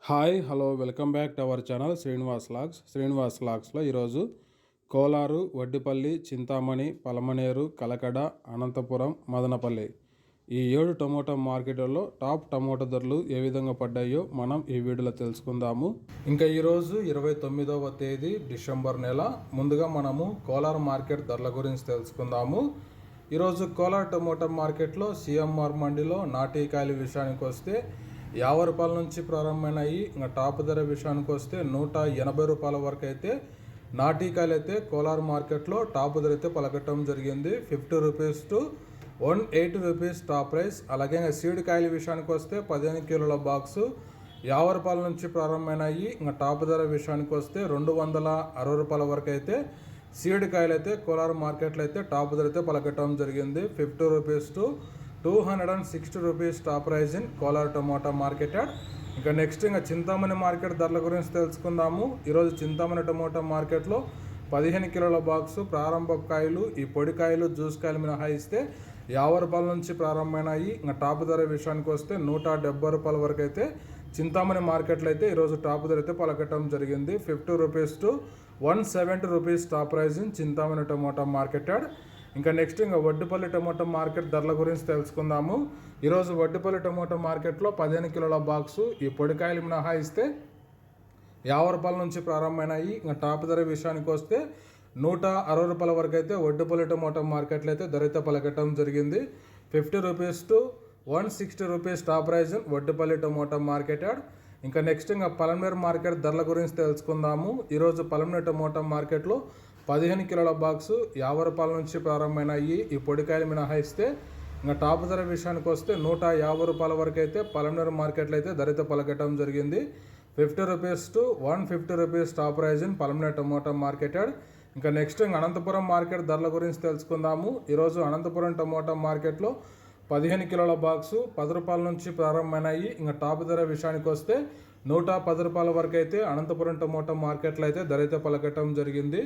Hi hello welcome back to our channel Srinivas లాగ్స్లో ఈరోజు కోలారు, వడ్డిపల్లి, చింతామణి, పలమనేరు, కలకడ, అనంతపురం, మదనపల్లి ఈ 7 టమోటా మార్కెట్లలో టాప్ టమోటా ధరలు ఏ విధంగా పడ్డాయో మనం ఈ వీడియోలో తెలుసుకుందాము. ఇంకా ఈరోజు 29వ తేదీ డిసెంబర్ నెల. ముందుగా మనము కోలారు మార్కెట్ ధరల గురించి తెలుసుకుందాము. ఈరోజు కోలారు టమోటా మార్కెట్లో సిఎంఆర్ మండిలో నాటికాయల విషయానికి వస్తే 50 రూపాయల నుంచి ప్రారంభమైనాయి. ఇంకా టాప్ ధర విషయానికి వస్తే 180 రూపాయల వరకు అయితే నాటికాయలు అయితే కోలార్ మార్కెట్లో టాప్ ధర అయితే పలకటం జరిగింది. 50 rupees to 180 rupees top price. అలాగే సీడ్ కాయల విషయానికి వస్తే 15 కిలోల బాక్సు 50 రూపాయల నుంచి ప్రారంభమైనాయి. ఇంకా టాప్ ధర విషయానికి వస్తే 260 రూపాయల వరకు అయితే సీడ్ కాయలు అయితే కోలార్ మార్కెట్లో అయితే టాప్ ధర అయితే పలకటం జరిగింది. 50 rupees to 260 rupees top price in Kolar tomato market. ఇంకా నెక్స్ట్ చింతామణి మార్కెట్ ధరల గురించి తెలుసుకుందాము. ఈరోజు చింతామణి టమోటా మార్కెట్లో 15 కిలోల బాక్సు ప్రారంభ కాయలు, ఈ పొడి కాయలు, జ్యూస్ కాయలు మినహాయిస్తే 50 రూపాయల నుంచి ప్రారంభమైనాయి. ఇంకా టాప్ ధర విషయానికి వస్తే 170 రూపాయల వరకు అయితే చింతామణి మార్కెట్లో అయితే ఈరోజు టాప్ ధర అయితే పలకటం జరిగింది. 50 rupees to 170 rupees top price in Chintamani tomato market. ఇంకా నెక్స్ట్ వడ్డిపల్లి టమోటా మార్కెట్ ధరల గురించి తెలుసుకుందాము. ఈరోజు వడ్డిపల్లి టమోటా మార్కెట్లో 15 కిలోల బాక్సు, ఈ పొడికాయలు మినహాయిస్తే 50 రూపాయల నుంచి ప్రారంభమైనాయి. ఇంకా టాప్ ధర విషయానికి వస్తే 160 రూపాయల వరకు అయితే వడ్డిపల్లి టమోటా మార్కెట్లో అయితే ధర అయితే పలకటం జరిగింది. 50 rupees to 160 rupees top price Vaddipalli tomato market. ఇంకా నెక్స్ట్ పలమనేరు మార్కెట్ ధరల గురించి తెలుసుకుందాము. ఈరోజు పలమనేరు టమోటా మార్కెట్లో 15 కిలోల బాక్సు 50 రూపాయల నుంచి ప్రారంభమైనాయి. ఈ పొడికాయలు మినహాయిస్తే ఇంకా టాప్ ధర విషయానికి వస్తే 150 రూపాయల వరకు అయితే పలమనేరు మార్కెట్లో అయితే ధర అయితే పలకటం జరిగింది. 50 rupees to 150 rupees top price in Palamaneru tomato market. ఇంకా నెక్స్ట్ అనంతపురం మార్కెట్ ధరల గురించి తెలుసుకుందాము. ఈరోజు అనంతపురం టమోటా మార్కెట్లో 15 కిలోల బాక్సు 10 రూపాయల నుంచి ప్రారంభమైనాయి. ఇంకా టాప్ ధర విషయానికి వస్తే 110 రూపాయల వరకు అయితే అనంతపురం టమోటా మార్కెట్లో అయితే ధర అయితే పలకటం జరిగింది.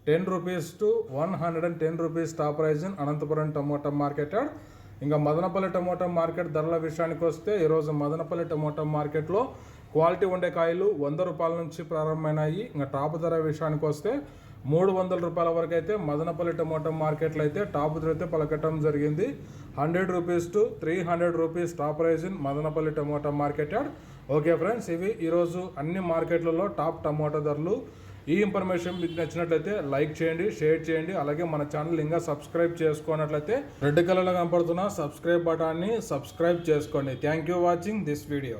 10 rupees to 110 rupees top price in Anantapuram tomato market. ఇంకా మదనపల్లి టమోటా మార్కెట్ ధరల విషయానికి వస్తే ఈరోజు మదనపల్లి టమోటా మార్కెట్లో క్వాలిటీ ఉండే కాయలు 100 రూపాయల నుంచి ప్రారంభమైనాయి. ఇంకా టాప్ ధర విషయానికి వస్తే 300 రూపాయల వరకు అయితే మదనపల్లి టమోటా మార్కెట్లో అయితే టాప్ ధర అయితే పలకటం జరిగింది. 100 rupees to 300 rupees top price in Madanapalli tomato market. Okay friends, ఇవి ఈరోజు అన్ని మార్కెట్లలో టాప్ టమోటా ధరలు. ఈ ఇన్ఫర్మేషన్ మీకు నచ్చినట్లయితే లైక్ చేయండి, షేర్ చేయండి. అలాగే మన ఛానల్ ఇంకా సబ్స్క్రైబ్ చేసుకున్నట్లయితే రెడ్ కలర్లో కనపడుతున్న సబ్స్క్రైబ్ బటాన్ని సబ్స్క్రైబ్ చేసుకోండి. Thank you watching this video.